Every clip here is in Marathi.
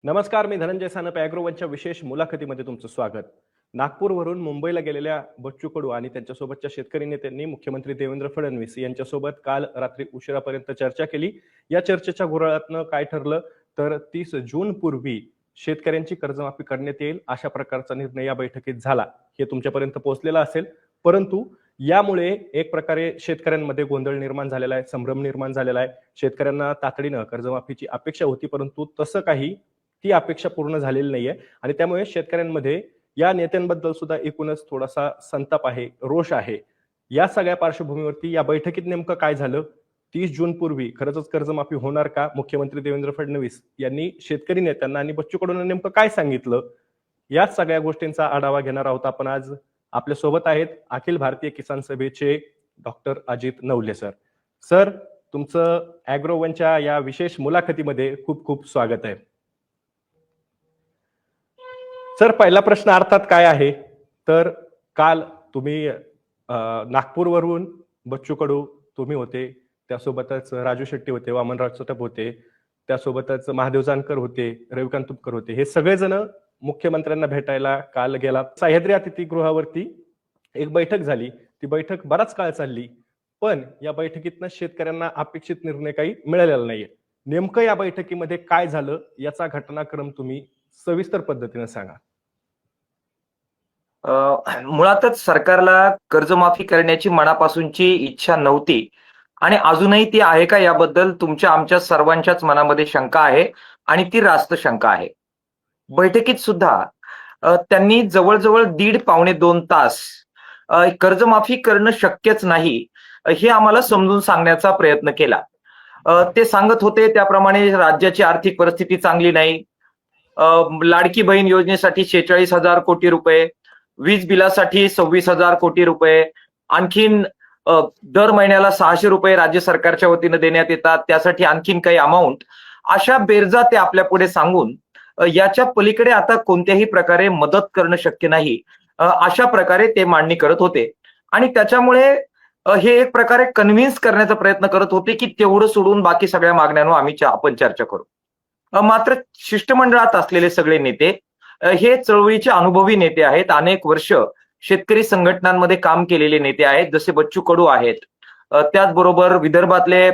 नमस्कार, मी धनंजय सानप. ॲग्रोवनच्या विशेष मुलाखतीमध्ये तुमचं स्वागत. नागपूरवरून मुंबईला गेलेल्या बच्चू कडू आणि त्यांच्यासोबतच्या शेतकरी नेत्यांनी मुख्यमंत्री देवेंद्र फडणवीस यांच्यासोबत काल रात्री उशिरापर्यंत चर्चा केली. या चर्चेच्या घोळातनं काय ठरलं तर 30 जून पूर्वी शेतकऱ्यांची कर्जमाफी करण्यात येईल अशा प्रकारचा निर्णय या बैठकीत झाला. हे तुमच्यापर्यंत पोहोचलेला असेल, परंतु यामुळे एक प्रकारे शेतकऱ्यांमध्ये गोंधळ निर्माण झालेला आहे, संभ्रम निर्माण झालेला आहे. शेतकऱ्यांना तातडीनं कर्जमाफीची अपेक्षा होती, परंतु तसं काही ती अपेक्षा पूर्ण झालेली नाहीये आणि त्यामुळे शेतकऱ्यांमध्ये या नेत्यांबद्दल सुद्धा एकूणच थोडासा संताप आहे, रोष आहे. या सगळ्या पार्श्वभूमीवरती या बैठकीत नेमकं काय झालं, 30 जून पूर्वी खरंच कर्जमाफी होणार का, मुख्यमंत्री देवेंद्र फडणवीस यांनी शेतकरी नेत्यांना आणि बच्चू कडूंना नेमकं काय सांगितलं, या सगळ्या गोष्टींचा आढावा घेणार आहोत आपण आज. आपल्या सोबत आहेत अखिल भारतीय किसान सभेचे doctor Ajit Navale sir. Sir, तुमचं ॲग्रोवनच्या या विशेष मुलाखतीमध्ये खूप खूप स्वागत आहे. सर, पहिला प्रश्न अर्थात काय आहे तर काल तुम्ही नागपूरवरून बच्चू कडू तुम्ही होते, त्यासोबतच राजू शेट्टी होते, वामनराव चटप होते, त्यासोबतच महादेव जानकर होते, रविकांत तुपकर होते. हे सगळेजण मुख्यमंत्र्यांना भेटायला काल गेला. सह्याद्री अतिथीगृहावरती एक बैठक झाली. ती बैठक बराच काळ चालली, पण या बैठकीतनं शेतकऱ्यांना अपेक्षित निर्णय काही मिळालेला नाहीये. नेमकं या बैठकीमध्ये काय झालं याचा घटनाक्रम तुम्ही सविस्तर पद्धतीने सांगा. मुळातच सरकारला कर्जमाफी करण्याची मनापासूनची इच्छा नव्हती आणि अजूनही ती आहे का याबद्दल तुमच्या आमच्या सर्वांच्याच मनामध्ये शंका आहे आणि ती रास्त शंका आहे. बैठकीत सुद्धा त्यांनी जवळजवळ 1.5-2 तास कर्जमाफी करणं शक्यच नाही हे आम्हाला समजून सांगण्याचा प्रयत्न केला. ते सांगत होते त्याप्रमाणे राज्याची आर्थिक परिस्थिती चांगली नाही, लाडकी बहीण योजनेसाठी 46,000 कोटी रुपये, वीज बिलासाठी 26,000 कोटी रुपये, आणखीन दर महिन्याला 600 रुपये राज्य सरकारच्या वतीनं देण्यात येतात, त्यासाठी आणखीन काही अमाऊंट, अशा बेरजा ते आपल्या पुढे सांगून याच्या पलीकडे आता कोणत्याही प्रकारे मदत करणं शक्य नाही अशा प्रकारे ते मांडणी करत होते. आणि त्याच्यामुळे हे एक प्रकारे कन्व्हिन्स करण्याचा प्रयत्न करत होते की तेवढं सोडून बाकी सगळ्या मागण्यांवर आपण चर्चा करू. मात्र शिष्टमंडळात असलेले सगळे नेते हे चळवळीचे अनुभवी नेते आहेत, अनेक वर्ष शेतकरी संघटनांमध्ये काम केलेले नेते आहेत, जसे बच्चू कडू आहेत. त्याचबरोबर विदर्भातले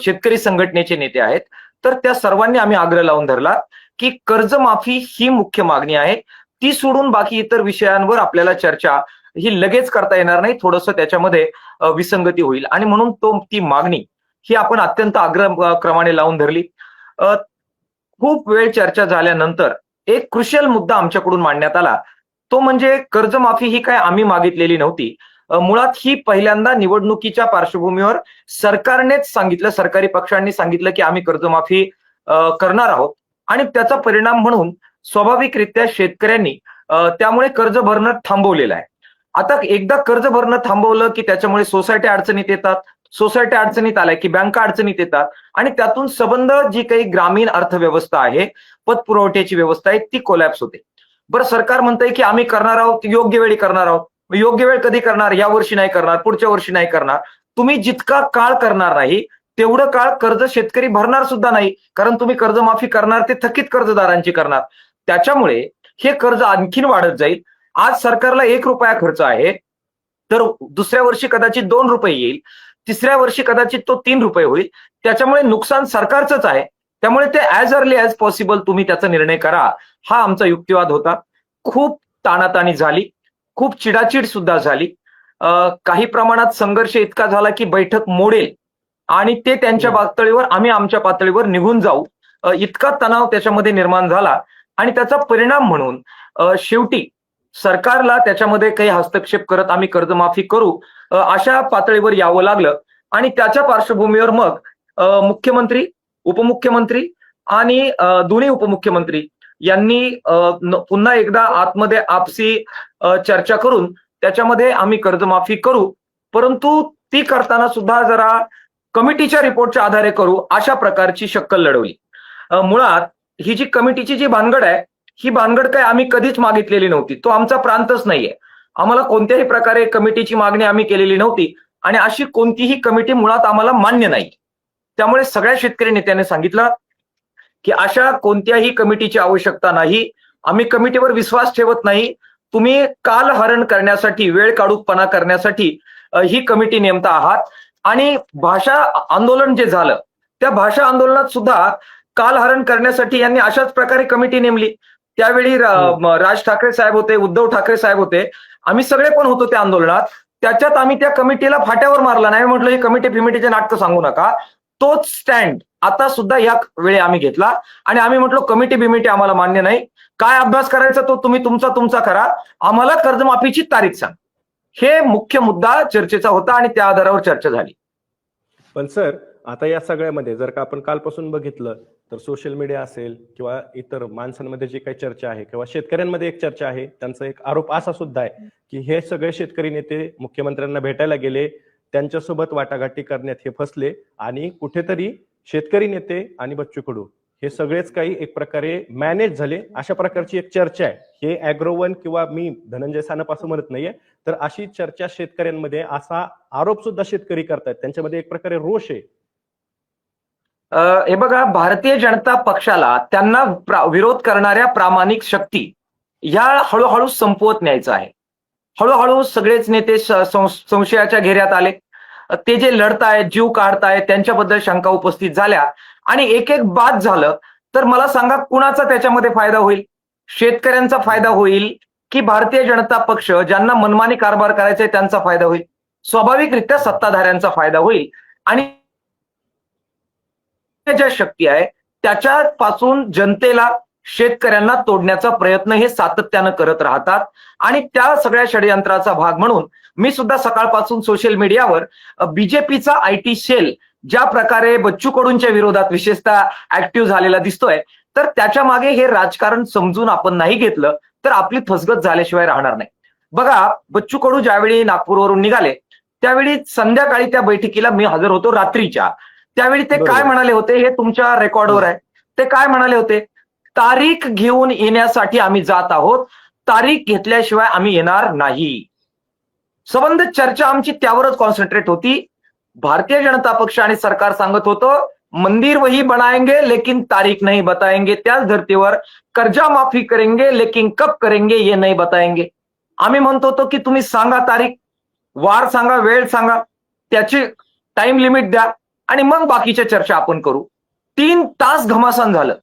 शेतकरी संघटनेचे नेते आहेत. तर त्या सर्वांनी आम्ही आग्रह लावून धरला की कर्जमाफी ही मुख्य मागणी आहे, ती सोडून बाकी इतर विषयांवर आपल्याला चर्चा ही लगेच करता येणार नाही, थोडंसं त्याच्यामध्ये विसंगती होईल आणि म्हणून ती मागणी ही आपण अत्यंत आग्रह क्रमाने लावून धरली. खूप वेळ चर्चा झाल्यानंतर एक क्रुशियल मुद्दा आमच्याकडून मांडण्यात आला, तो म्हणजे कर्जमाफी ही काय आम्ही मागितलेली नव्हती. मुळात ही पहिल्यांदा निवडणुकीच्या पार्श्वभूमीवर सरकारनेच सांगितलं, सरकारी पक्षांनी सांगितलं की आम्ही कर्जमाफी करणार आहोत आणि त्याचा परिणाम म्हणून स्वाभाविकरित्या शेतकऱ्यांनी त्यामुळे कर्ज भरणं थांबवलेलं आहे. आता एकदा कर्ज भरणं थांबवलं की त्याच्यामुळे सोसायटी अडचणीत येतात, सोसायटी अडचणीत आल्या की बँका अडचणीत येतात आणि त्यातून संबंध जी काही ग्रामीण अर्थव्यवस्था आहे, पतपुरवठ्याची व्यवस्था आहे, ती कोलॅप्स होते. बरं, सरकार म्हणतंय की आम्ही करणार आहोत, योग्य वेळी करणार आहोत. योग्य वेळ कधी करणार? या वर्षी नाही करणार, पुढच्या वर्षी नाही करणार. तुम्ही जितका काळ करणार नाही तेवढं काळ कर्ज शेतकरी भरणार सुद्धा नाही, कारण तुम्ही कर्जमाफी करणार ते थकीत कर्जदारांची करणार. त्याच्यामुळे हे कर्ज आणखीन वाढत जाईल. आज सरकारला 1 रुपया खर्च आहे, तर दुसऱ्या वर्षी कदाचित 2 रुपये येईल, तिसऱ्या वर्षी कदाचित तो 3 रुपये होईल. त्याच्यामुळे नुकसान सरकारचंच आहे. त्यामुळे ते ऍज अर्ली ऍज पॉसिबल तुम्ही त्याचा निर्णय करा, हा आमचा युक्तिवाद होता. खूप ताणाताणी झाली, खूप चिडाचिड सुद्धा झाली. काही प्रमाणात संघर्ष इतका झाला की बैठक मोडेल आणि ते त्यांच्या पातळीवर, आम्ही आमच्या पातळीवर निघून जाऊ, इतका तणाव त्याच्यामध्ये निर्माण झाला. आणि त्याचा परिणाम म्हणून शेवटी सरकारला त्याच्यामध्ये काही हस्तक्षेप करत आम्ही कर्जमाफी करू अशा पातळीवर यावं लागलं. आणि त्याच्या पार्श्वभूमीवर मग मुख्यमंत्री, उपमुख्यमंत्री आणि दोन्ही उपमुख्यमंत्री यांनी पुन्हा एकदा आतमध्ये आपसी चर्चा करून त्याच्यामध्ये आम्ही कर्जमाफी करू, परंतु ती करताना सुद्धा जरा कमिटीच्या रिपोर्टच्या आधारे करू अशा प्रकारची शक्कल लढवली. मुळात ही जी कमिटीची जी भानगड आहे, ही भानगड काय आम्ही कधीच मागितलेली नव्हती, तो आमचा प्रांतच नाहीये. आम्हाला कोणत्याही प्रकारे कमिटीची मागणी आम्ही केलेली नव्हती आणि अशी कोणतीही कमिटी मुळात आम्हाला मान्य नाही. त्यामुळे सगळ्या शेतकरी नेत्यांनी सांगितलं की अशा कोणत्याही कमिटीची आवश्यकता नाही. आम्ही कमिटीवर विश्वास ठेवत नाही. तुम्ही कालहरण करण्यासाठी, वेळ काढूपणा करण्यासाठी ही कमिटी नेमता आहात. आणि भाषा आंदोलन जे झालं, त्या भाषा आंदोलनात सुद्धा कालहरण करण्यासाठी यांनी अशाच प्रकारे कमिटी नेमली. त्यावेळी राज ठाकरे साहेब होते, उद्धव ठाकरे साहेब होते, आम्ही सगळे पण होतो त्या आंदोलनात. त्याच्यात आम्ही त्या कमिटीला फाट्यावर मारला नाही. म्हटलं ही कमिटी फिमिटीचे नाटकं सांगू नका. तोच स्टँड आता सुद्धा या वेळी आम्ही घेतला आणि आम्ही म्हटलो कमिटी बिमिटी आम्हाला मान्य नाही. काय अभ्यास करायचा तो तुम्ही तुमचा करा, आम्हाला कर्जमाफीची तारीख सांग. हे मुख्य मुद्दा चर्चेचा होता आणि त्या आधारावर चर्चा झाली. पण सर, आता या सगळ्यामध्ये जर का आपण कालपासून बघितलं तर सोशल मीडिया असेल किंवा इतर माणसांमध्ये जी काही चर्चा आहे किंवा शेतकऱ्यांमध्ये एक चर्चा आहे, त्यांचा एक आरोप असा सुद्धा आहे की हे सगळे शेतकरी नेते मुख्यमंत्र्यांना भेटायला गेले, त्यांच्यासोबत वाटाघाटी करण्यात हे फसले आणि कुठेतरी शेतकरी नेते आणि बच्चू कडू हे सगळेच काही एक प्रकारे मॅनेज झाले, अशा प्रकारची एक चर्चा आहे. हे अॅग्रोवन किंवा मी धनंजय सानप असं म्हणत नाहीये, तर अशी चर्चा शेतकऱ्यांमध्ये, असा आरोप सुद्धा शेतकरी करतायत, त्यांच्यामध्ये एक प्रकारे रोष आहे. हे बघा, भारतीय जनता पक्षाला त्यांना विरोध करणाऱ्या प्रामाणिक शक्ती ह्या हळूहळू संपवत न्यायचं आहे. हळूहळू सगळेच नेते संशयाच्या घेऱ्यात आले. ते जे लढतायत, जीव काढतायत, त्यांच्याबद्दल शंका उपस्थित झाल्या आणि एक एक बाद झालं. तर मला सांगा, कुणाचा त्याच्यामध्ये फायदा होईल? शेतकऱ्यांचा फायदा होईल की भारतीय जनता पक्ष ज्यांना मनमानी कारभार करायचा आहे त्यांचा फायदा होईल? स्वाभाविकरित्या सत्ताधाऱ्यांचा फायदा होईल. आणि ज्या शक्ती आहे त्याच्यापासून जनतेला, शेतकऱ्यांना तोडण्याचा प्रयत्न हे सातत्यानं करत राहतात. आणि त्या सगळ्या षडयंत्राचा भाग म्हणून मी सुद्धा सकाळपासून सोशल मीडियावर बीजेपीचा आयटी सेल ज्या प्रकारे बच्चू कडूंच्या विरोधात विशेषतः ऍक्टिव्ह झालेला दिसतोय, तर त्याच्या मागे हे राजकारण समजून आपण नाही घेतलं तर आपली फसगत झाल्याशिवाय राहणार नाही. बघा, बच्चू कडू ज्यावेळी नागपूरवरून निघाले त्यावेळी संध्याकाळी त्या बैठकीला मी हजर होतो, रात्रीच्या. त्यावेळी ते काय म्हणाले होते हे तुमच्या रेकॉर्डवर आहे. ते काय म्हणाले होते? तारीख घेऊन येण्यासाठी आम्ही जात आहोत, तारीख घेतल्याशिवाय आम्ही येणार नाही. संबंध चर्चा आमची त्यावरच कॉन्सन्ट्रेट होती. भारतीय जनता पक्ष आणि सरकार सांगत होतं मंदिर वही बनाएंगे लेकिन तारीख नहीं बताएंगे. त्याच धर्तीवर कर्जा माफी करेंगे लेकिन कब करेंगे ये नहीं बताएंगे. आम्ही म्हणतो होतो की तुम्ही सांगा तारीख, वार सांगा, वेळ सांगा, त्याची टाइम लिमिट द्या आणि मग बाकीच्या चर्चा आपण करू. 3 तास घमासान झालं,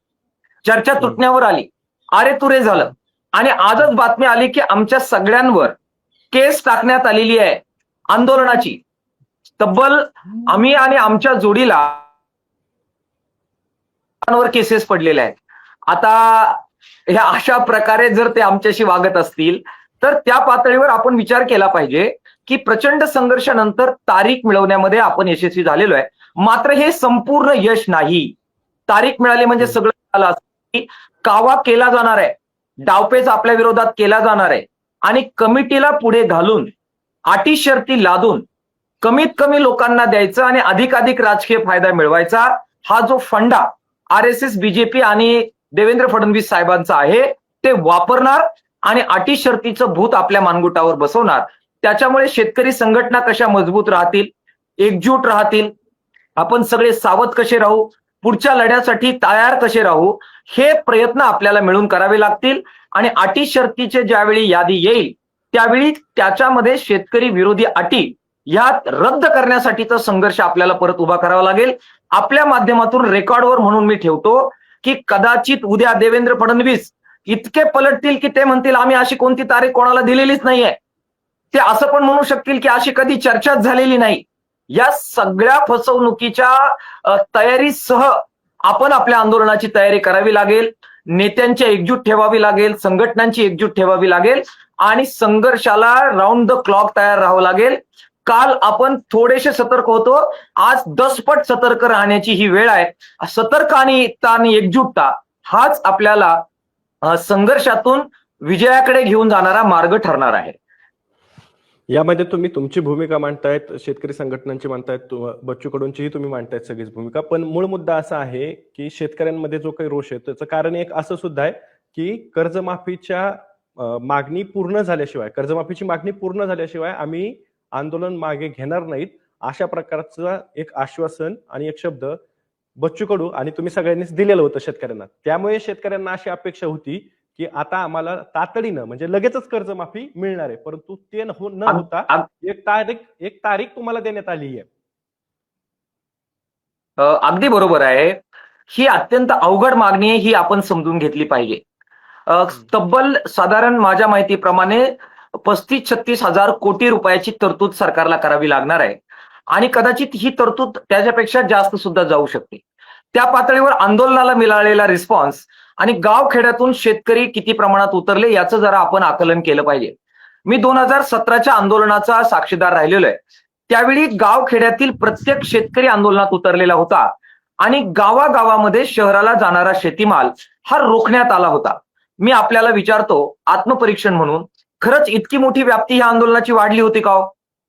चर्चा तुटण्यावर आली, अरे तुरे झालं. आणि आजच बातमी आली की आमच्या सगळ्यांवर केस टाकण्यात आलेली आहे आंदोलनाची. तब्बल आम्ही आणि आमच्या जोडीला केसेस पडलेल्या आहेत. आता ह्या अशा प्रकारे जर ते आमच्याशी वागत असतील तर त्या पातळीवर आपण विचार केला पाहिजे की प्रचंड संघर्षानंतर तारीख मिळवण्यामध्ये आपण यशस्वी झालेलो आहे. मात्र हे संपूर्ण यश नाही. तारीख मिळाली म्हणजे सगळं झालं असं. कावा केला जाणार आहे, डावपेच आपल्या विरोधात केला जाणार आहे आणि कमिटीला पुढे घालून, अटी शर्ती लादून कमीत कमी लोकांना द्यायचं आणि अधिकाधिक राजकीय फायदा मिळवायचा, हा जो फंडा RSS, बीजेपी आणि देवेंद्र फडणवीस साहेबांचा आहे ते वापरणार आणि अटी शर्तीचं भूत आपल्या मानगुटावर बसवणार. त्याच्यामुळे शेतकरी संघटना कशा मजबूत राहतील, एकजूट राहतील, आपण सगळे सावध कसे राहू, पुढच्या लढ्यासाठी तयार कसे राहू, हे प्रयत्न आपल्याला मिळून करावे लागतील. आणि अटी शर्तीचे ज्यावेळी यादी येईल त्यावेळी त्याच्यामध्ये शेतकरी विरोधी अटी या रद्द करण्यासाठीचा संघर्ष आपल्याला परत उभा करावा लागेल. आपल्या माध्यमातून रेकॉर्डवर म्हणून मी ठेवतो की कदाचित उद्या देवेंद्र फडणवीस इतके पलटतील की ते म्हणतील आम्ही अशी कोणती तारीख कोणाला दिलेलीच नाहीये. ते असं पण म्हणू शकतील की अशी कधी चर्चाच झालेली नाही. या सगळ्या फसवणुकीच्या तयारीसह आपण आपल्या आंदोलनाची तयारी करावी लागेल. नेत्यांची एकजूट ठेवावी लागेल, संघटनांची एकजूट ठेवावी लागेल आणि संघर्षाला राऊंड द क्लॉक तयार राहावं लागेल. काल आपण थोडेसे सतर्क होतो, आज 10 पट सतर्क राहण्याची ही वेळ आहे. सतर्क आणि एकजूटता हाच आपल्याला संघर्षातून विजयाकडे घेऊन जाणारा मार्ग ठरणार आहे. यामध्ये तुम्ही तुमची भूमिका मांडतायत, शेतकरी संघटनांची मांडतायत, बच्चू कडूंचीही तुम्ही मांडतायत सगळीच भूमिका. पण मूळ मुद्दा असा आहे की शेतकऱ्यांमध्ये जो काही रोष आहे त्याचं कारण एक असं सुद्धा आहे की कर्जमाफीच्या मागणी पूर्ण झाल्याशिवाय, कर्जमाफीची मागणी पूर्ण झाल्याशिवाय आम्ही आंदोलन मागे घेणार नाहीत, अशा प्रकारचं एक आश्वासन आणि एक शब्द बच्चू कडू आणि तुम्ही सगळ्यांनीच दिलेलं होतं शेतकऱ्यांना. त्यामुळे शेतकऱ्यांना अशी अपेक्षा होती की आता आम्हाला तातडीनं म्हणजे लगेचच कर्जमाफी मिळणार आहे, परंतु ते न अग- होता अग- एक तारीख तुम्हाला देण्यात आली आहे. अगदी बरोबर आहे. ही अत्यंत अवघड मागणी आहे, ही आपण समजून घेतली पाहिजे. तब्बल साधारण माझ्या माहितीप्रमाणे 35-36 हजार कोटी रुपयाची तरतूद सरकारला करावी लागणार आहे आणि कदाचित ही तरतूद त्याच्यापेक्षा जास्त सुद्धा जाऊ शकते. त्या पातळीवर आंदोलनाला मिळालेला रिस्पॉन्स आणि गावखेड्यातून शेतकरी किती प्रमाणात उतरले याचं जरा आपण आकलन केलं पाहिजे. मी 2017च्या आंदोलनाचा साक्षीदार राहिलेलो आहे. त्यावेळी गावखेड्यातील प्रत्येक शेतकरी आंदोलनात उतरलेला होता आणि गावागावामध्ये शहराला जाणारा शेतीमाल हा रोखण्यात आला होता. मी आपल्याला विचारतो आत्मपरीक्षण म्हणून, खरंच इतकी मोठी व्याप्ती ह्या आंदोलनाची वाढली होती का हो?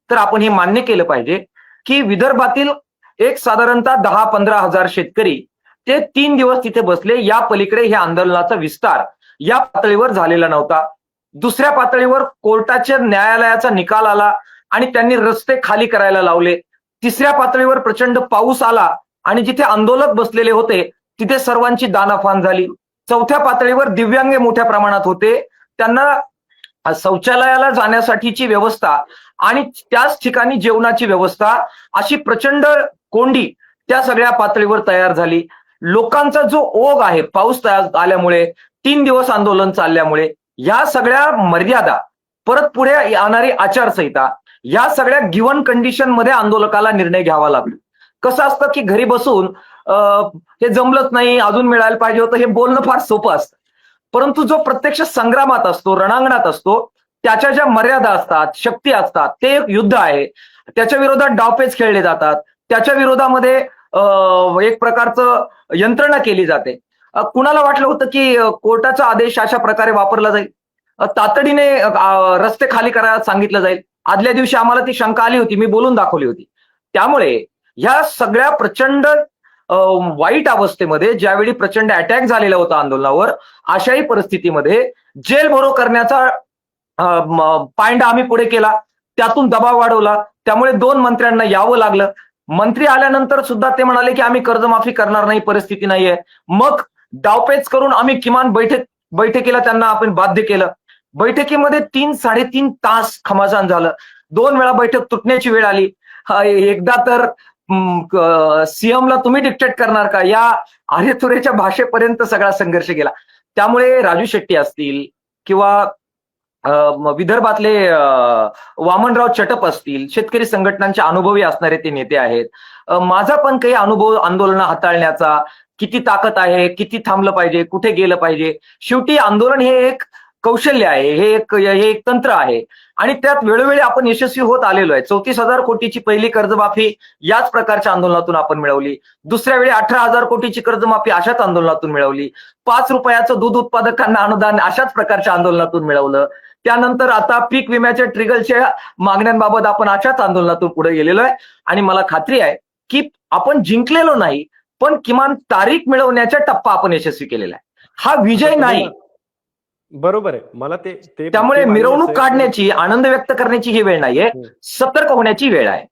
तर आपण हे मान्य केलं पाहिजे की विदर्भातील एक साधारणतः 10-15 हजार शेतकरी ते 3 दिवस तिथे बसले. या पलीकडे ह्या आंदोलनाचा विस्तार या पातळीवर झालेला नव्हता. दुसऱ्या पातळीवर कोर्टाच्या न्यायालयाचा निकाल आला आणि त्यांनी रस्ते खाली करायला लावले. तिसऱ्या पातळीवर प्रचंड पाऊस आला आणि जिथे आंदोलक बसलेले होते तिथे सर्वांची दानाफान झाली. चौथ्या पातळीवर दिव्यांग मोठ्या प्रमाणात होते, त्यांना शौचालयाला जाण्यासाठीची व्यवस्था आणि त्याच ठिकाणी जेवणाची व्यवस्था अशी प्रचंड कोंडी त्या सगळ्या पातळीवर तयार झाली. लोकांचा जो ओघ आहे पाऊस आल्यामुळे, 3 दिवस आंदोलन चालल्यामुळे, या सगळ्या मर्यादा, परत पुढे येणारी आचारसंहिता, या सगळ्या गिव्हन कंडिशन मध्ये आंदोलकाला निर्णय घ्यावा लागतो. कसं असतं की घरी बसून हे जमलंच नाही, अजून मिळायला पाहिजे होतं, हे बोलणं फार सोपं असतं. परंतु जो प्रत्यक्ष संग्रामात असतो, रणांगणात असतो, त्याच्या ज्या मर्यादा असतात, शक्ती असतात, ते एक युद्ध आहे. त्याच्या विरोधात डावपेच खेळले जातात, त्याच्या विरोधामध्ये एक प्रकारचं यंत्रणा केली जाते. कुणाला वाटलं होतं की कोर्टाचा आदेश अशा प्रकारे वापरला जाईल, तातडीने रस्ते खाली करायला सांगितलं जाईल? आदल्या दिवशी आम्हाला ती शंका आली होती, मी बोलून दाखवली होती. त्यामुळे ह्या सगळ्या प्रचंड वाईट अवस्थेमध्ये ज्यावेळी प्रचंड अटॅक झालेला होता आंदोलनावर, अशाही परिस्थितीमध्ये जेल भरो करण्याचा पायंडा आम्ही पुढे केला, त्यातून दबाव वाढवला. त्यामुळे 2 मंत्र्यांना यावं लागलं. मंत्री आल्यानंतर सुद्धा ते म्हणाले की आम्ही कर्जमाफी करणार नाही, परिस्थिती नाहीये. मग डावपेच करून आम्ही किमान बैठकीला त्यांना आपण बाध्य केलं. बैठकीमध्ये 3-3.5 तास घमासान झालं. 2 वेळा बैठक तुटण्याची वेळ आली. एकदा तर सीएमला तुम्ही डिक्टेट करणार का, या आरेतुरेच्या भाषेपर्यंत सगळा संघर्ष गेला. त्यामुळे राजू शेट्टी असतील किंवा विदर्भातले वामनराव चटप असतील, शेतकरी संघटनांचे अनुभवी असणारे ते नेते आहेत. माझा पण काही अनुभव आंदोलन हाताळण्याचा, किती ताकद आहे, किती थांबलं पाहिजे, कुठे गेलं पाहिजे. शेवटी आंदोलन हे एक कौशल्य आहे, हे एक तंत्र आहे आणि त्यात वेळोवेळी आपण यशस्वी होत आलेलो आहे. 34,000 कोटीची पहिली कर्जमाफी याच प्रकारच्या आंदोलनातून आपण मिळवली. दुसऱ्या वेळी 18,000 कोटीची कर्जमाफी अशाच आंदोलनातून मिळवली. 5 रुपयाचं दूध उत्पादकांना अनुदान अशाच प्रकारच्या आंदोलनातून मिळवलं. त्यानंतर आता पीक विम्याच्या ट्रिगलच्या मागण्यांबाबत आपण अशाच आंदोलनातून पुढे गेलेलो आहे आणि मला खात्री आहे की आपण जिंकलेलो नाही, पण किमान तारीख मिळवण्याचा टप्पा आपण यशस्वी केलेला आहे. हा विजय नाही. बरोबर आहे, मला ते त्यामुळे ते मान्य मिरवणूक आहे. काढण्याची, आनंद व्यक्त करण्याची ही वेळ नाहीये, सतर्क होण्याची वेळ आहे.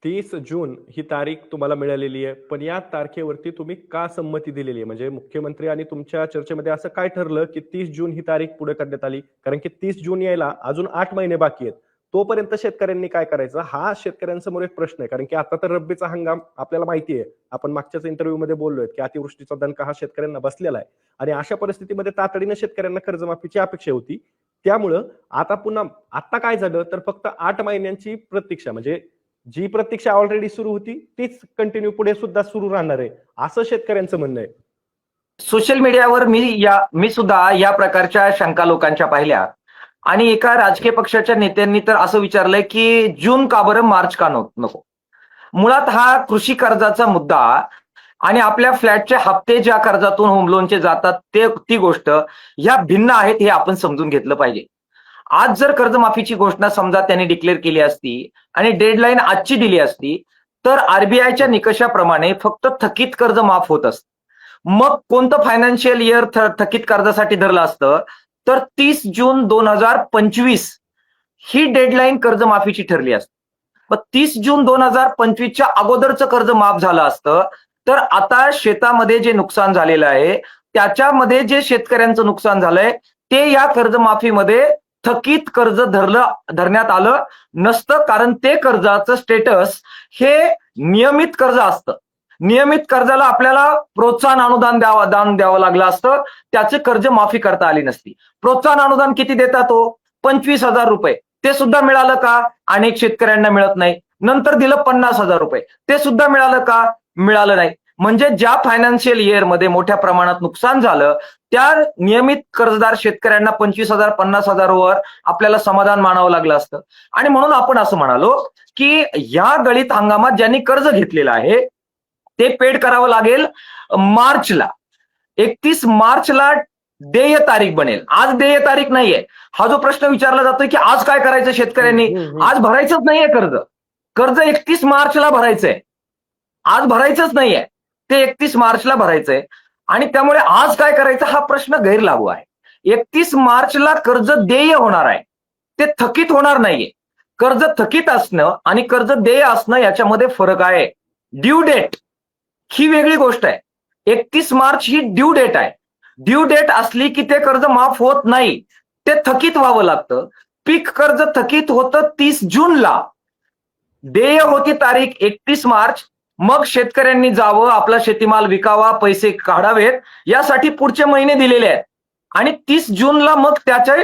30 जून ही तारीख तुम्हाला मिळालेली आहे, पण या तारखेवरती तुम्ही का संमती दिलेली आहे? म्हणजे मुख्यमंत्री आणि तुमच्या चर्चेमध्ये असं काय ठरलं की 30 जून ही तारीख पुढे करण्यात आली? कारण की 30 जून यायला अजून 8 महिने बाकी आहेत. तोपर्यंत शेतकऱ्यांनी काय करायचं, हा शेतकऱ्यांसमोर एक प्रश्न आहे. कारण की आता तर रब्बीचा हंगाम आपल्याला माहिती आहे, आपण मागच्याच इंटरव्ह्यू मध्ये बोललोय की अतिवृष्टीचा दणका हा शेतकऱ्यांना बसलेला आहे आणि अशा परिस्थितीमध्ये तातडीनं शेतकऱ्यांना कर्जमाफीची अपेक्षा होती. त्यामुळं आता काय झालं तर फक्त 8 महिन्यांची प्रतीक्षा, म्हणजे जी प्रतीक्षा ऑलरेडी सुरू होती तीच कंटिन्यू पुढे सुद्धा सुरू राहणार आहे, असं शेतकऱ्यांचं म्हणणं आहे. सोशल मीडियावर मी सुद्धा या प्रकारच्या शंका लोकांच्या पाहिल्या आणि एका राजकीय पक्षाच्या नेत्यांनी तर असं विचारलंय की जून का बरं, मार्च का नको. मुळात हा कृषी कर्जाचा मुद्दा आणि आपल्या फ्लॅटचे हप्ते ज्या कर्जातून होम लोनचे जातात ती गोष्ट ह्या भिन्न आहेत, हे आपण समजून घेतलं पाहिजे. आज जर कर्जमाफीची घोषणा समजा त्यांनी डिक्लेअर केली असती आणि डेडलाईन आजची दिली असती तर आरबीआयच्या निकषाप्रमाणे फक्त थकीत कर्ज माफ होत असतं. मग कोणतं फायनान्शियल इयर थकीत कर्जासाठी धरलं असतं तर 30 जून 2025 ही डेडलाईन कर्जमाफीची ठरली असते. मग 30 जून 2025च्या अगोदरचं कर्ज माफ झालं असतं तर आता शेतामध्ये जे नुकसान झालेलं आहे त्याच्यामध्ये जे शेतकऱ्यांचं नुकसान झालंय ते या कर्जमाफीमध्ये थकीत कर्ज धरण्यात आलं नसतं, कारण ते कर्जाचं स्टेटस हे नियमित कर्ज असतं. नियमित कर्जाला आपल्याला प्रोत्साहन अनुदान द्यावं लागलं असतं, त्याचे कर्ज माफी करता आली नसती. प्रोत्साहन अनुदान किती देतात तो? 25,000 रुपये. ते सुद्धा मिळालं का? अनेक शेतकऱ्यांना मिळत नाही. नंतर दिलं 50,000 रुपये. ते सुद्धा मिळालं का? मिळालं नाही. म्हणजे ज्या फायनान्शियल इयरमध्ये मोठ्या प्रमाणात नुकसान झालं त्या नियमित कर्जदार शेतकऱ्यांना 25,000 50,000 वर आपल्याला समाधान मानावं लागलं असतं. आणि म्हणून आपण असं म्हणालो की या गळीत हंगामात ज्यांनी कर्ज घेतलेलं आहे ते पेड करावं लागेल मार्चला. 31 मार्चला देय तारीख बनेल. आज देय तारीख नाहीये. हा जो प्रश्न विचारला जातोय की आज काय करायचं शेतकऱ्यांनी, आज भरायचंच नाहीये कर्ज 31 मार्चला भरायचंय. आज भरायचंच नाहीये, ते 31 मार्चला भरायचंय. आणि त्यामुळे आज काय करायचं हा प्रश्न गैरलागू आहे. 31 मार्चला कर्ज देय होणार आहे, ते थकीत होणार नाहीये. कर्ज थकीत असणं आणि कर्ज देय असणं याच्यामध्ये फरक आहे. ड्यू डेट ही वेगळी गोष्ट आहे. 31 मार्च ही ड्यू डेट आहे. ड्यू डेट असली की ते कर्ज माफ होत नाही, ते थकीत व्हावं लागतं. पीक कर्ज थकीत होतं 30 जूनला. देय होती तारीख 31 मार्च. मग शेतकऱ्यांनी जावं, आपला शेतीमाल विकावा, पैसे काढावेत, यासाठी पुढचे महिने दिलेले आहेत. आणि 30 जूनला मग त्याचे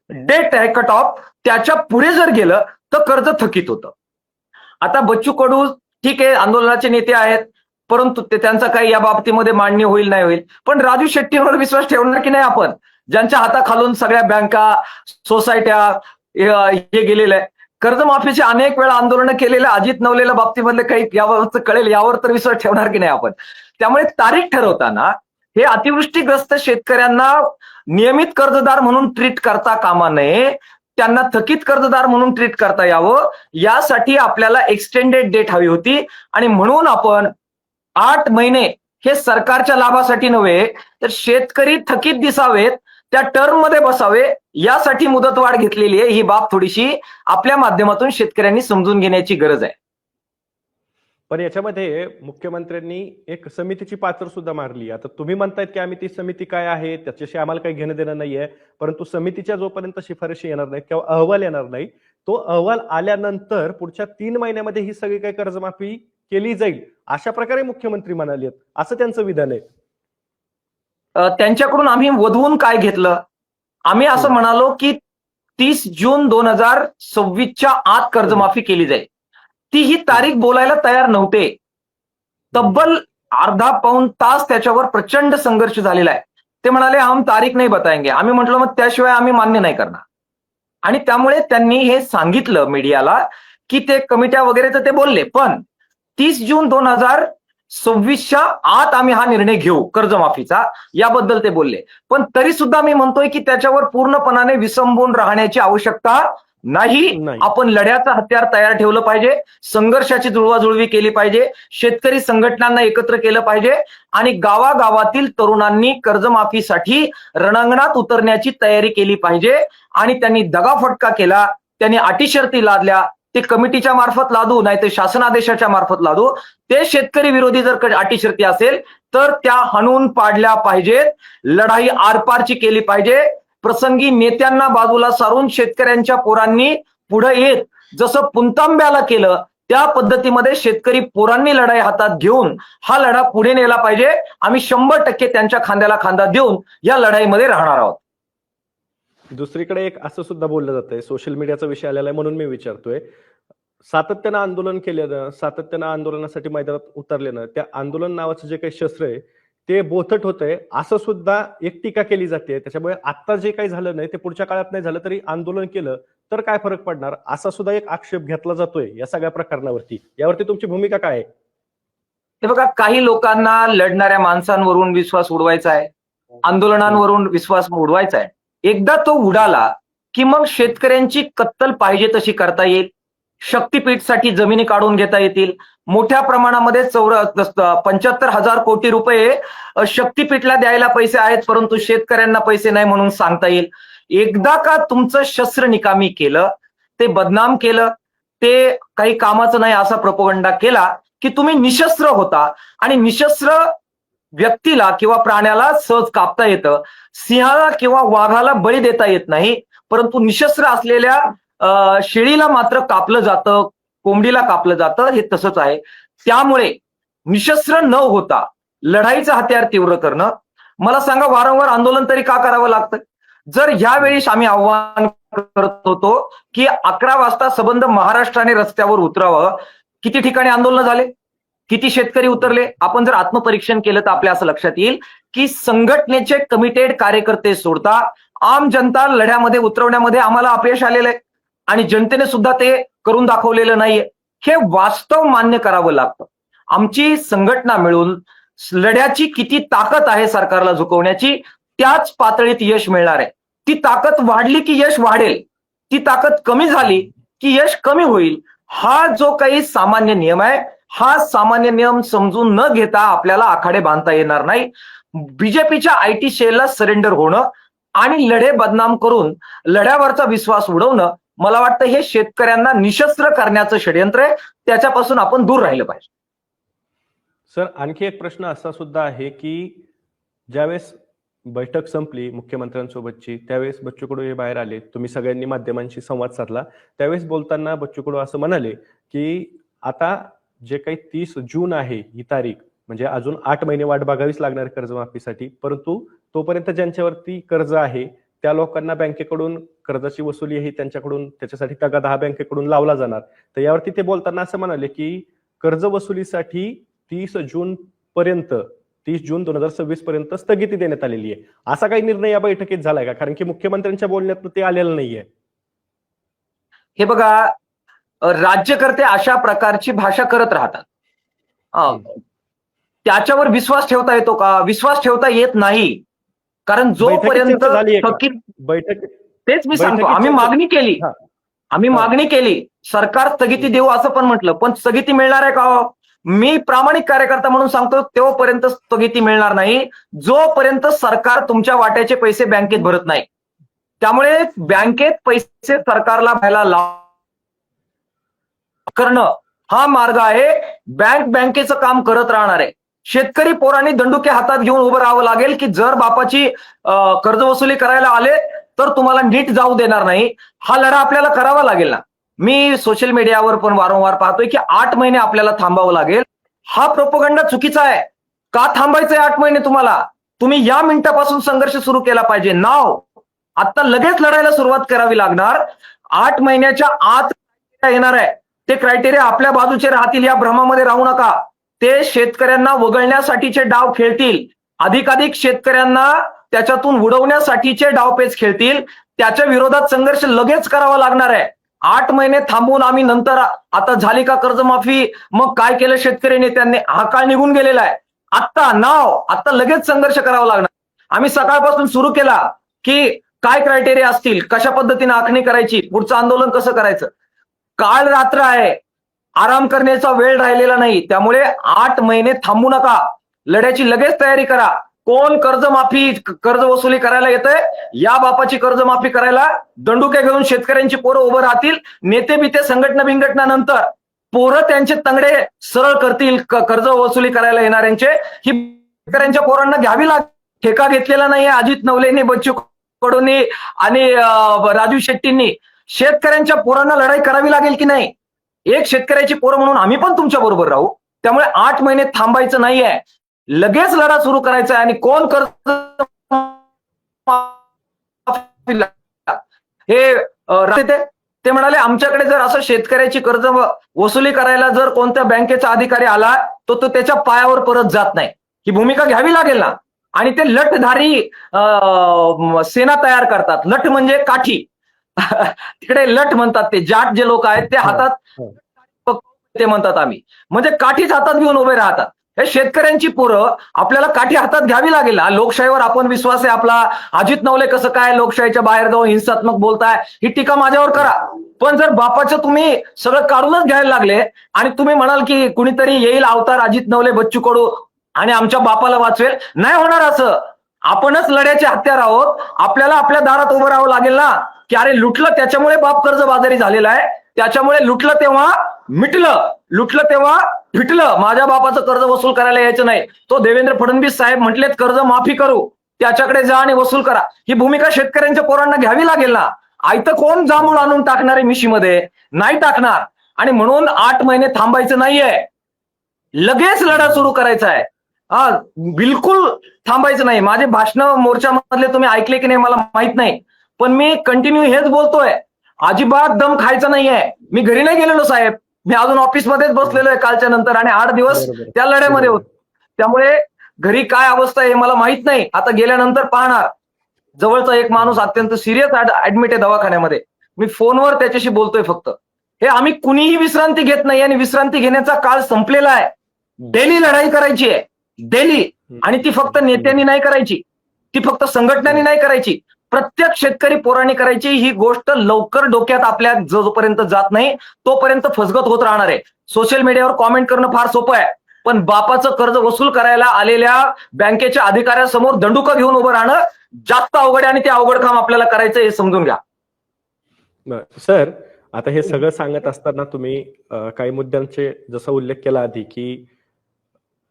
डेट आहे कट ऑफ, त्याच्या पुढे जर गेलं तर कर्ज थकीत होतं. आता बच्चू कडू ठीक आहे आंदोलनाचे नेते आहेत, परंतु त्यांचा काही या बाबतीमध्ये मान्य होईल नाही होईल, पण राजू शेट्टींवर विश्वास ठेवणार की नाही आपण, ज्यांच्या हाताखालून सगळ्या बँका सोसायट्या हे गेलेलं आहे. कर्जमाफीचे अनेक वेळा आंदोलनं केलेल्या अजित नवलेल्या बाबतीमधले काही यावर कळेल, यावर तर विश्वास ठेवणार की नाही आपण. त्यामुळे तारीख ठरवताना हे अतिवृष्टीग्रस्त शेतकऱ्यांना नियमित कर्जदार म्हणून ट्रीट करता कामा नये, त्यांना थकीत कर्जदार म्हणून ट्रीट करता यावं, यासाठी आपल्याला एक्सटेंडेड डेट हवी होती. आणि म्हणून आपण 8 महिने हे सरकारच्या लाभासाठी नव्हे तर शेतकरी थकीत दिसावेत, त्या टर्म मध्ये बसावे, यासाठी मुदतवाढ घेतलेली आहे. ही बाब थोडीशी आपल्या माध्यमातून शेतकऱ्यांनी समजून घेण्याची गरज आहे. पण याच्यामध्ये मुख्यमंत्र्यांनी एक समितीची पाचर सुद्धा मारली. आता तुम्ही म्हणतायत की आम्ही ती समिती काय आहे त्याच्याशी आम्हाला काही घेणं देणं नाहीये, परंतु समितीच्या जोपर्यंत शिफारशी येणार नाहीत किंवा अहवाल येणार नाही, तो अहवाल आल्यानंतर पुढच्या 3 महिन्यामध्ये ही सगळी काही कर्जमाफी केली जाईल अशा प्रकारे मुख्यमंत्री म्हणाले, असं त्यांचं विधान आहे. त्यांच्याकडून आम्ही वधवून काय घेतलं? आम्ही असं म्हणालो की 30 जून 2026च्या आत कर्जमाफी केली जाईल. ती ही तारीख बोलायला तयार नव्हते. तब्बल अर्धा पाऊण तास त्याच्यावर प्रचंड संघर्ष झालेला आहे. ते म्हणाले हम तारीख नाही बताएंगे. आम्ही म्हटलं मग त्याशिवाय आम्ही मान्य नाही करणार. आणि त्यामुळे त्यांनी हे सांगितलं मीडियाला की ते कमिट्या वगैरे तर ते बोलले, पण 30 जून 2026च्या आत आम्ही हा निर्णय घेऊ कर्जमाफीचा, याबद्दल ते बोलले. पण तरी सुद्धा मी म्हणतोय की त्याच्यावर पूर्णपणाने विसंबून राहण्याची आवश्यकता नाही. आपण लढ्याचं हत्यार तयार ठेवलं पाहिजे, संघर्षाची जुळवाजुळवी केली पाहिजे, शेतकरी संघटनांना एकत्र केलं पाहिजे आणि गावागावातील तरुणांनी कर्जमाफीसाठी रणांगणात उतरण्याची तयारी केली पाहिजे. आणि त्यांनी दगाफटका केला, त्यांनी अटी शर्ती लादल्या, ते कमिटीच्या मार्फत लादू नाही तर शासनादेशाच्या मार्फत लादू. ते शेतकरी विरोधी जर अटी शर्ती असेल तर त्या हाणून पाडल्या पाहिजेत. लढाई आरपारची केली पाहिजे. प्रसंगी नेत्यांना बाजूला सारून शेतकऱ्यांच्या पोरांनी पुढे येत जसं पुंतांब्याला केलं त्या पद्धतीमध्ये शेतकरी पोरांनी लढाई हातात घेऊन हा लढा पुढे नेला पाहिजे. आम्ही 100% त्यांच्या खांद्याला खांदा देऊन या लढाईमध्ये राहणार आहोत. दुसरीकडे एक असं सुद्धा बोललं जातंय, सोशल मीडियाचा विषय आलेला आहे म्हणून मी विचारतोय, सातत्यानं आंदोलन केल्यानं, सातत्यानं आंदोलनासाठी मैदानात उतरल्यानं त्या आंदोलन नावाचं जे काही शस्त्र आहे ते बोथट होतंय असं सुद्धा एक टीका केली जाते. त्याच्यामुळे आता जे काही झालं नाही ते पुढच्या काळात नाही झालं तरी आंदोलन केलं तर काय फरक पडणार असा सुद्धा एक आक्षेप घेतला जातोय या सगळ्या प्रकरणावरती. यावरती तुमची भूमिका काय आहे? हे बघा, काही लोकांना लढणाऱ्या माणसांवरून विश्वास उडवायचा आहे, आंदोलनांवरून विश्वास उडवायचा आहे. एकदा तो उडाला की मग शेतकऱ्यांची कत्तल पाहिजे तशी करता येईल, शक्तीपीठसाठी जमिनी काढून घेता येतील, मोठ्या प्रमाणामध्ये 75,000 कोटी रुपये शक्तीपीठला द्यायला पैसे आहेत परंतु शेतकऱ्यांना पैसे नाही म्हणून सांगता येईल. एकदा का तुमचं शस्त्र निकामी केलं, ते बदनाम केलं, ते काही कामाचं नाही असा प्रोपगंडा केला की तुम्ही निशस्त्र होता आणि निशस्त्र व्यक्तीला किंवा प्राण्याला सहज कापता येतं, सिंहाला किंवा वाघाला बळी देता येत नाही, परंतु निशस्त्र असलेल्या शेळीला मात्र कापलं जातं, कोंबडीला कापलं जातं, हे तसंच आहे. त्यामुळे निशस्त्र न होता लढाईचं हत्यार तीव्र करणं, मला सांगा वारंवार आंदोलन तरी का करावं लागतं? जर यावेळी आम्ही आव्हान करत होतो की 11 वाजता सबंध महाराष्ट्राने रस्त्यावर उतरावं, किती ठिकाणी आंदोलन झाले, किती शेतकरी उतरले? आपण जर आत्मपरीक्षण केलं तर आपल्या असं लक्षात येईल की संघटनेचे कमिटेड कार्यकर्ते सोडता आम जनता लढ्यामध्ये उतरवण्यामध्ये आम्हाला अपयश आलेलं आहे आणि जनतेने सुद्धा ते करून दाखवलेलं नाहीये. हे वास्तव मान्य करावं लागतं. आमची संघटना मिळून लढ्याची किती ताकद आहे सरकारला झुकवण्याची, त्याच पातळीत यश मिळणार आहे. ती ताकद वाढली की यश वाढेल, ती ताकद कमी झाली की यश कमी होईल. हा जो काही सामान्य नियम आहे, हा सामान्य नियम समजून न घेता आपल्याला आखाडे बांधता येणार नाही. बीजेपीच्या आयटी सेलला सरेंडर होणं आणि लढे बदनाम करून लढ्यावरचा विश्वास उडवणं, मला वाटतं हे शेतकऱ्यांना निशस्त्र करण्याचं षडयंत्र आहे. त्याच्यापासून आपण दूर राहिलं पाहिजे. सर, आणखी एक प्रश्न असा सुद्धा आहे की ज्यावेळेस बैठक संपली मुख्यमंत्र्यांसोबतची, त्यावेळेस बच्चू कडू हे बाहेर आले, तुम्ही सगळ्यांनी माध्यमांशी संवाद साधला. त्यावेळेस बोलताना बच्चू कडू असं म्हणाले की आता जे काही 30 जून आहे ही तारीख, म्हणजे अजून 8 महिने वाट बघावीच लागणार कर्जमाफीसाठी, परंतु तोपर्यंत ज्यांच्यावरती कर्ज आहे त्या लोकांना बँकेकडून कर्जाची वसुली ही त्यांच्याकडून, त्याच्यासाठी तगादा हा बँकेकडून लावला जाणार. तर यावरती ते बोलताना असं म्हणाले की कर्ज वसुलीसाठी 30 जून 2026 पर्यंत स्थगिती देण्यात आलेली आहे. असा काही निर्णय या बैठकीत झालाय का? कारण की मुख्यमंत्र्यांच्या बोलण्यात ते आलेलं नाहीये. हे बघा, राज्यकर्ते अशा प्रकारची भाषा करत राहतात. त्याच्यावर विश्वास ठेवता येतो का? विश्वास ठेवता येत नाही. कारण जोपर्यंत बैठक, तेच मी सांगतो, आम्ही मागणी केली, सरकार स्थगिती देऊ असं पण म्हटलं, पण स्थगिती मिळणार आहे का? मी प्रामाणिक कार्यकर्ता म्हणून सांगतो, तेव्हापर्यंत स्थगिती मिळणार नाही जोपर्यंत सरकार तुमच्या वाट्याचे पैसे बँकेत भरत नाही. त्यामुळे बँकेत पैसे सरकारला भरायला करणं हा मार्ग आहे. बँकेचं काम करत राहणार आहे. शेतकरी पोरांनी दंडुके हातात घेऊन उभं राहावं लागेल की जर बापाची कर्ज वसुली करायला आले तर तुम्हाला नीट जाऊ देणार नाही. हा लढा आपल्याला करावा लागेल ना. मी सोशल मीडियावर पण वारंवार पाहतोय की 8 महिने आपल्याला थांबावं लागेल. हा प्रोपगंडा चुकीचा आहे. का थांबायचंय 8 महिने तुम्हाला? तुम्ही या मिनिटापासून संघर्ष सुरू केला पाहिजे. नाव आता लगेच लढायला सुरुवात करावी लागणार. 8 महिन्याच्या आत येणार आहे. ते क्रायटेरिया आपल्या बाजूचे राहतील, या भ्रमामध्ये राहू नका. ते शेतकऱ्यांना वगळण्यासाठीचे डाव खेळतील, अधिकाधिक शेतकऱ्यांना त्याच्यातून उडवण्यासाठीचे डावपेच खेळतील. त्याच्या विरोधात संघर्ष लगेच करावा लागणार आहे. 8 महिने थांबवून आम्ही नंतर आता झाली का कर्जमाफी, मग काय केलं शेतकरी नेत्यांनी, हा काळ निघून गेलेला आहे. आता लगेच संघर्ष करावा लागणार. आम्ही सकाळपासून सुरू केला की काय क्रायटेरिया असतील, कशा पद्धतीने आखणी करायची, पुढचं आंदोलन कसं करायचं. काळ रात्र आहे, आराम करण्याचा वेळ राहिलेला नाही. त्यामुळे 8 महिने थांबू नका, लढ्याची लगेच तयारी करा. कोण कर्ज वसुली करायला येतंय, या बापाची कर्जमाफी करायला दंडुके घेऊन शेतकऱ्यांची पोरं उभं राहतील. नेते बिते संघटना नंतर पोरं त्यांचे तंगडे सरळ करतील कर्ज वसुली करायला येणाऱ्यांचे. ही शेतकऱ्यांच्या पोरांना घ्यावी लागेल. ठेका घेतलेला नाहीये अजित नवलेंनी, बच्चू कडूंनी आणि राजू शेट्टींनी. शेतकऱ्यांच्या पोरांना लढाई करावी लागेल की नाही? एक शेतकऱ्याची पोरं म्हणून आम्ही पण तुमच्या बरोबर राहू. त्यामुळे 8 महिने थांबायचं नाहीये, लगेच लढा सुरू करायचा आहे. आणि कोण कर्ज हे ते म्हणाले, आमच्याकडे जर असं शेतकऱ्याची कर्ज वसुली करायला जर कोणत्या बँकेचा अधिकारी आला तो त्याच्या पायावर परत जात नाही. ही भूमिका घ्यावी लागेल ना. आणि ते लठधारी सेना तयार करतात. लठ म्हणजे काठी, तिकडे लठ म्हणतात. ते जाट जे लोक आहेत ते हातात ते म्हणतात आम्ही, म्हणजे काठीच हातात घेऊन उभे राहतात. हे शेतकऱ्यांची पोरं आपल्याला काठी हातात घ्यावी लागेल. लोकशाहीवर आपण विश्वास आहे आपला. अजित नवले कसं काय लोकशाहीच्या बाहेर जाऊन हिंसात्मक बोलताय, ही टीका माझ्यावर करा. पण जर बापाचं तुम्ही सगळं काढूनच घ्यायला लागले आणि तुम्ही म्हणाल की कुणीतरी येईल अवतार अजित नवले, बच्चू कडू आणि आमच्या बापाला वाचवेल, नाही होणार असं. आपणच लढ्याचे हत्यार आहोत. आपल्याला आपल्या दारात उभं राहावं लागेल ना की अरे लुटलं त्याच्यामुळे बाप कर्जबाजारी झालेला आहे. त्याच्यामुळे लुटलं तेव्हा मिटलं, लुटलं तेव्हा फिटलं. माझ्या बापाचं कर्ज वसूल करायला यायचं नाही. तो देवेंद्र फडणवीस साहेब म्हटलेत कर्ज माफी करू, त्याच्याकडे जा आणि वसूल करा. ही भूमिका शेतकऱ्यांच्या पोरांना घ्यावी लागेल ना. आयतं कोण जांभूळ आणून टाकणार आहे मिशीमध्ये? नाही टाकणार. आणि म्हणून 8 महिने थांबायचं नाहीये, लगेच लढा सुरू करायचा आहे. हा, बिलकुल थांबायचं नाही. माझे भाषण मोर्चामधले तुम्ही ऐकले की नाही मला माहित नाही, पण मी कंटिन्यू हेच बोलतोय. अजिबात दम खायचा नाहीये. मी घरी नाही गेलेलो साहेब, मी अजून ऑफिसमध्येच बसलेलो आहे कालच्या नंतर, आणि 8 दिवस बरोबर. त्या लढ्यामध्ये होत. त्यामुळे घरी काय अवस्था आहे हे मला माहित नाही. आता गेल्यानंतर पाहणार. जवळचा एक माणूस अत्यंत सिरियस ऍडमिट आहे दवाखान्यामध्ये. मी फोनवर त्याच्याशी बोलतोय फक्त. हे आम्ही कुणीही विश्रांती घेत नाही, आणि विश्रांती घेण्याचा काळ संपलेला आहे. डेली लढाई करायची आहे, डेली. आणि ती फक्त नेत्यांनी नाही करायची, ती फक्त संघटनांनी नाही करायची, प्रत्येक शेतकरी पोरांनी करायची. ही गोष्ट लवकर डोक्यात आपल्या जोपर्यंत जात नाही तोपर्यंत फसगत होत राहणार आहे. सोशल मीडियावर कॉमेंट करणं फार सोपं आहे, पण बापाचं कर्ज वसूल करायला आलेल्या बँकेच्या अधिकाऱ्यासमोर दंडुका घेऊन उभं राहणं जास्त अवघड आहे, आणि ते अवघड काम आपल्याला करायचं हे समजून घ्या. सर, आता हे सगळं सांगत असताना तुम्ही काही मुद्द्यांचे जसा उल्लेख केला आधी, की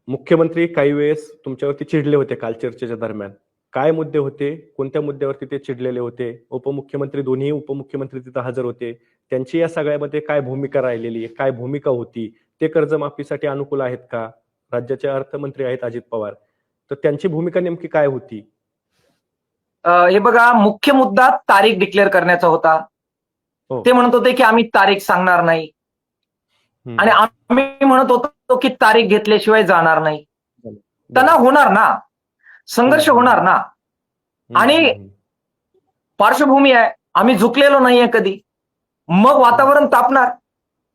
मुख्यमंत्री काही वेळेस तुमच्यावरती चिडले होते काल चर्चेच्या दरम्यान. काय मुद्दे होते, कोणत्या मुद्द्यावरती ते चिडलेले होते? उपमुख्यमंत्री, दोन्ही उपमुख्यमंत्री तिथं हजर होते. त्यांची या सगळ्यामध्ये काय भूमिका राहिलेली आहे, काय भूमिका होती? ते कर्जमाफीसाठी अनुकूल आहेत का? राज्याचे अर्थमंत्री आहेत अजित पवार, तर त्यांची भूमिका नेमकी काय होती? हे बघा, मुख्य मुद्दा तारीख डिक्लेअर करण्याचा होता. हो. ते म्हणत होते की आम्ही तारीख सांगणार नाही, आणि आम्ही म्हणत होतो की तारीख घेतल्याशिवाय जाणार नाही. तणाव होणार ना, संघर्ष होणार ना, आणि पार्श्वभूमी आहे, आम्ही झुकलेलो नाहीये कधी. मग वातावरण तापणार.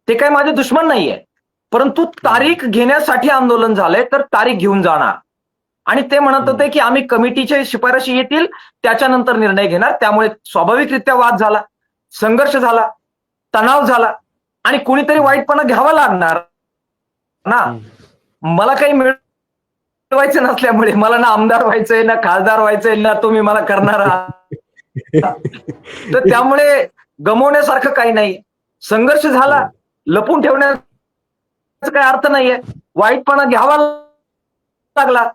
ते काय माझे दुश्मन नाहीये, परंतु तारीख घेण्यासाठी आंदोलन झालंय तर तारीख घेऊन जाणार. आणि ते म्हणत होते की आम्ही कमिटीच्या शिफारशी येतील त्याच्यानंतर निर्णय घेणार. त्यामुळे स्वाभाविकरित्या वाद झाला, संघर्ष झाला, तणाव झाला, आणि कोणीतरी वाईटपणा घ्यावा लागणार ना. मला काही मिळवायचं नसल्यामुळे, मला ना आमदार व्हायचंय, ना खासदार व्हायचंय, ना तुम्ही मला करणार आहात. तर त्यामुळे गमवण्यासारखं काही नाही. संघर्ष झाला, लपून ठेवण्याचा काही अर्थ नाहीये. वाईटपणा घ्यावा लागला,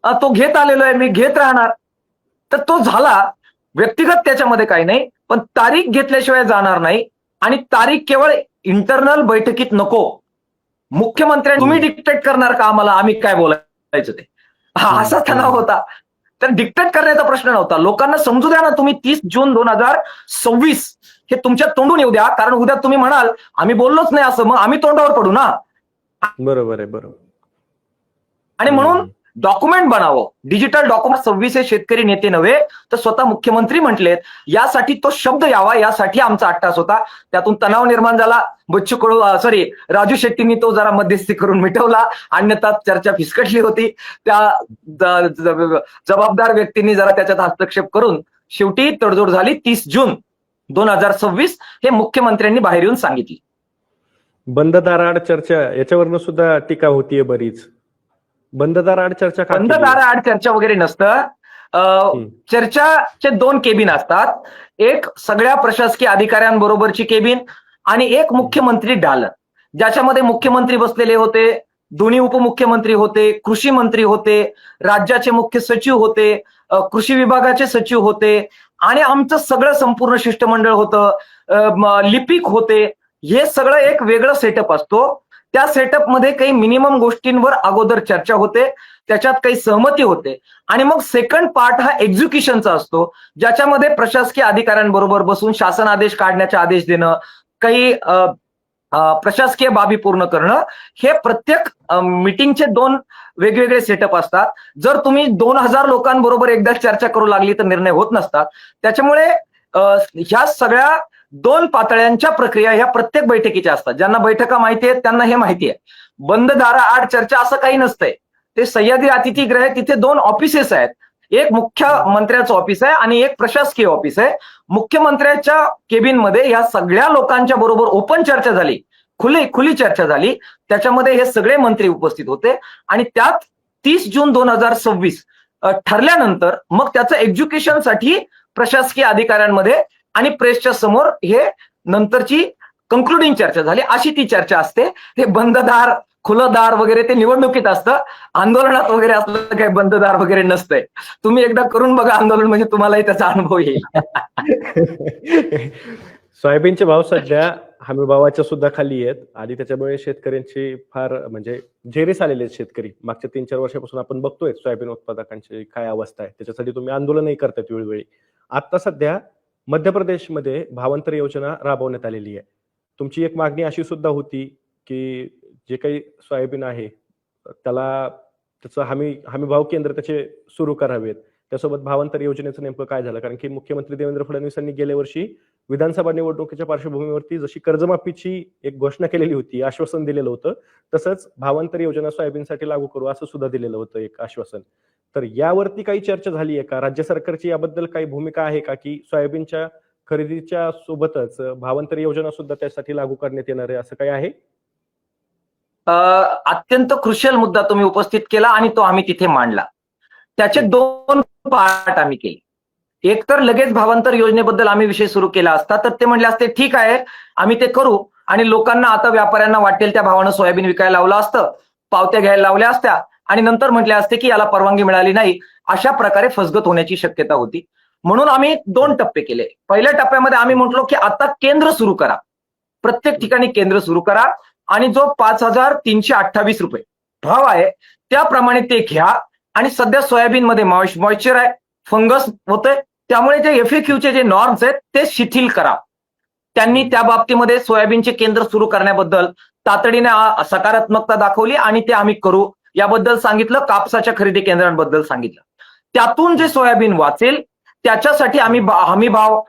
तो घेत आलेलो आहे, मी घेत राहणार. तर तो झाला, व्यक्तिगत त्याच्यामध्ये काही नाही, पण तारीख घेतल्याशिवाय जाणार नाही. आणि तारीख केवळ इंटरनल बैठकीत नको. मुख्यमंत्री तुम्ही डिक्टेट करणार का आम्हाला, आम्ही काय बोलायचं ते, असा तणाव होता. तर डिक्टेट करण्याचा प्रश्न नव्हता. लोकांना समजू द्या ना, तुम्ही 30 जून 2026 हे तुमच्या तोंडून येऊ द्या, कारण उद्या तुम्ही म्हणाल आम्ही बोललोच नाही असं, मग आम्ही तोंडावर पडू ना. बरोबर आहे, बरोबर. आणि म्हणून डॉक्युमेंट बनावं, डिजिटल डॉक्युमेंट. 26 हे शेतकरी नेते नव्हे तर स्वतः मुख्यमंत्री म्हटलेत. यासाठी तो शब्द यावा, यासाठी आमचा अट्टास होता. त्यातून तणाव निर्माण झाला. बच्चू कडू राजू शेट्टींनी तो जरा मध्यस्थी करून मिटवला, अन्यथा चर्चा फिसकटली होती. त्या जबाबदार व्यक्तींनी जरा त्याच्यात हस्तक्षेप करून शेवटी तडजोड झाली. 30 जून 2026 हे मुख्यमंत्र्यांनी बाहेर येऊन सांगितली. बंद दाराआड चर्चा, याच्यावरनं सुद्धा टीका होतीये बरीच. बंद दाराआड चर्चा का? बंद दाराआड चर्चा वगैरे नसतं. चर्चाचे 2 केबिन असतात. एक सगळ्या प्रशासकीय अधिकाऱ्यांबरोबरची केबिन, आणि एक मुख्यमंत्री डालन, ज्याच्यामध्ये मुख्यमंत्री बसलेले होते, दोन्ही उपमुख्यमंत्री होते, कृषी मंत्री होते, राज्याचे मुख्य सचिव होते, कृषी विभागाचे सचिव होते, आणि आमचं सगळं संपूर्ण शिष्टमंडळ होतं, लिपिक होते. हे सगळं एक वेगळं सेटअप असतो. त्या सेटअपमध्ये काही मिनिमम गोष्टींवर अगोदर चर्चा होते, त्याच्यात काही सहमती होते, आणि मग सेकंड पार्ट हा एक्झिक्युशनचा असतो, ज्याच्यामध्ये प्रशासकीय अधिकाऱ्यांबरोबर बसून शासन आदेश काढण्याचे आदेश देणं, काही प्रशासकीय बाबी पूर्ण करणं. हे प्रत्येक मीटिंगचे 2 वेगवेगळे सेटअप असतात. जर तुम्ही 2000 लोकांबरोबर एकदा चर्चा करू लागली तर निर्णय होत नसतात. त्याच्यामुळे ह्या सगळ्या 2 पातळ्यांच्या प्रक्रिया ह्या प्रत्येक बैठकीच्या असतात. ज्यांना बैठका माहिती आहेत त्यांना हे माहिती आहे. बंद दाराआड चर्चा असं काही नसतंय. ते सह्याद्री अतिथीगृह आहे, तिथे 2 ऑफिसेस आहेत. एक मुख्यमंत्र्याचं ऑफिस आहे आणि एक प्रशासकीय ऑफिस आहे. मुख्यमंत्र्याच्या केबिनमध्ये या सगळ्या लोकांच्या बरोबर ओपन चर्चा झाली, खुली चर्चा झाली. त्याच्यामध्ये हे सगळे मंत्री उपस्थित होते, आणि त्यात 30 जून 2026 ठरल्यानंतर मग त्याचं एक्झिक्युशनसाठी प्रशासकीय अधिकाऱ्यांमध्ये आणि प्रेसच्या समोर हे नंतरची कंक्लुडिंग चर्चा झाली, अशी ती चर्चा असते. ते बंददार खुलं दार वगैरे ते निवडणुकीत असतं, आंदोलनात वगैरे असलं काही बंददार वगैरे नसतंय. तुम्ही एकदा करून बघा आंदोलन, म्हणजे तुम्हालाही त्याचा अनुभव येईल. सोयाबीनचे भाव सध्या हमीभावाच्या सुद्धा खाली आहेत आणि त्याच्यामुळे शेतकऱ्यांची फार म्हणजे झेरीस आलेले आहेत शेतकरी. मागच्या 3-4 वर्षापासून आपण बघतोय सोयाबीन उत्पादकांची काय अवस्था आहे. त्याच्यासाठी तुम्ही आंदोलनही करतायत वेळोवेळी. आता सध्या मध्य प्रदेशमध्ये भावांतर योजना राबवण्यात आलेली आहे. तुमची एक मागणी अशी सुद्धा होती की जे काही सोयाबीन आहे त्याला त्याचं हमी भाव केंद्र त्याचे सुरू करावेत. त्यासोबत भावांतर योजनेचं नेमकं काय झालं? कारण की मुख्यमंत्री देवेंद्र फडणवीसांनी गेल्या वर्षी विधानसभा निवडणुकीच्या पार्श्वभूमीवरती जशी कर्जमाफीची एक घोषणा केलेली होती, आश्वासन दिलेलं होतं, तसंच भावांतर योजना सोयाबीनसाठी लागू करू असं सुद्धा दिलेलं होतं एक आश्वासन. तर यावरती काही चर्चा झाली आहे का? राज्य सरकारची याबद्दल काही भूमिका आहे का, की सोयाबीनच्या खरेदीच्या सोबतच भावांतर योजना सुद्धा त्यासाठी लागू करण्यात येणार आहे, असं काही आहे? अत्यंत क्रुशियल मुद्दा तुम्ही उपस्थित केला आणि तो आम्ही तिथे मांडला. त्याचे 2 पार्ट आम्ही केले. एक तर लगेच भावांतर योजनेबद्दल आम्ही विषय सुरू केला असता तर ते म्हणले असते ठीक आहे, आम्ही ते करू, आणि लोकांना आता व्यापाऱ्यांना वाटेल त्या भावानं सोयाबीन विकायला लावलं असतं, पावत्या घ्यायला लावल्या असत्या आणि नंतर म्हटले असते की याला परवानगी मिळाली नाही. अशा प्रकारे फसगत होण्याची शक्यता होती. म्हणून आम्ही 2 टप्पे केले. पहिल्या टप्प्यामध्ये आम्ही म्हटलो की आता केंद्र सुरू करा, प्रत्येक ठिकाणी केंद्र सुरू करा आणि जो 5,328 रुपये भाव आहे त्याप्रमाणे ते घ्या. आणि सध्या सोयाबीनमध्ये मॉइश्चर आहे, फंगस होतंय, त्यामुळे जे FAQचे जे नॉर्म्स आहेत ते शिथिल करा. त्यांनी त्या बाबतीमध्ये सोयाबीनचे केंद्र सुरू करण्याबद्दल तातडीने सकारात्मकता दाखवली आणि ते आम्ही करू याबद्दल सांगितलं. कापसाच्या खरेदी केंद्रांबद्दल सांगितलं. त्यातून जे सोयाबीन वाचेल त्याच्यासाठी आम्ही हमी भाव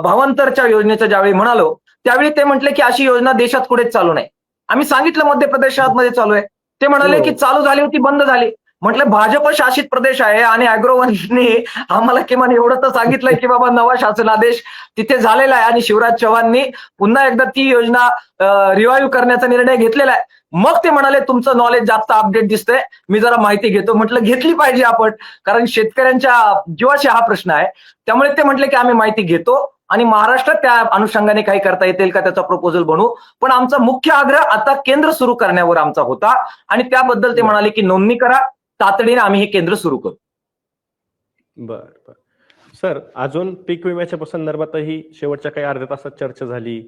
भावांतरच्या योजनेचं ज्यावेळी म्हणालो त्यावेळी ते म्हटले की अशी योजना देशात कुठेच चालू नाही. आम्ही सांगितलं मध्य प्रदेशात चालू आहे. ते म्हणाले की चालू झाली होती, बंद झाली. म्हटलं भाजप शासित प्रदेश आहे आणि अॅग्रोवनने आम्हाला किमान एवढं तर सांगितलंय की बाबा नवा शासनादेश तिथे झालेला आहे आणि शिवराज चव्हाणनी पुन्हा एकदा ती योजना रिवाईव्ह करण्याचा निर्णय घेतलेला आहे. मग ते म्हणाले तुमचं नॉलेज जास्त अपडेट दिसतंय, मी जरा माहिती घेतो. म्हटलं घेतली पाहिजे आपण, कारण शेतकऱ्यांच्या जीवाशी हा प्रश्न आहे. त्यामुळे ते म्हटले की आम्ही माहिती घेतो आणि महाराष्ट्रात त्या अनुषंगाने काही करता येतील का त्याचा प्रपोजल बनवू. पण आमचा मुख्य आग्रह आता केंद्र सुरू करण्यावर आमचा होता आणि त्याबद्दल ते म्हणाले की नोंदणी करा, तातडीने आम्ही हे केंद्र सुरू करू. बर. सर, अजून पीक विम्याच्या संदर्भातही शेवटच्या काही अर्ध्या तासात चर्चा झाली.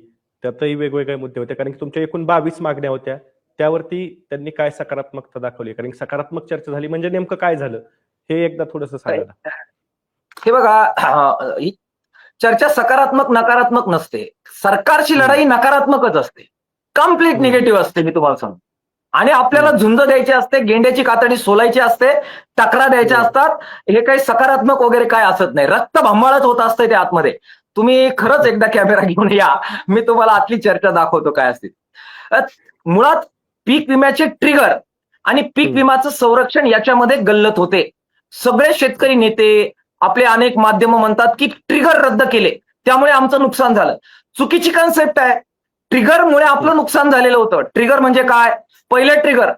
त्यातही वेगवेगळे मुद्दे होते, कारण की तुमच्या एकूण 22 मागण्या होत्या. त्यावरती त्यांनी काय सकारात्मकता दाखवली? कारण की सकारात्मक चर्चा झाली म्हणजे नेमकं काय झालं हे एकदा थोडंसं सांगा ना. हे बघा, ही चर्चा सकारात्मक नकारात्मक नसते. सरकारची लढाई नकारात्मकच असते, कम्प्लीट निगेटिव्ह असते, मी तुम्हाला सांगतो. आणि आपल्याला झुंज द्यायची असते, गेंड्याची कातडी सोलायची असते, तक्रा द्यायच्या असतात. हे काही सकारात्मक वगैरे काय असत नाही, रक्त भंबाळच होत असतंय त्या आतमध्ये. तुम्ही खरंच एकदा कॅमेरा घेऊन या, मी तुम्हाला आतली चर्चा दाखवतो काय असते. मुळात पीक विम्याचे ट्रिगर आणि पीक विम्याचं संरक्षण याच्यामध्ये गल्लत होते. सगळे शेतकरी नेते, आपले अनेक माध्यम म्हणतात की ट्रिगर रद्द केले त्यामुळे आमचं नुकसान झालं. चुकीची कन्सेप्ट आहे. ट्रिगरमुळे आपलं नुकसान झालेलं होतं. ट्रिगर म्हणजे काय? पहिलं ट्रिगर,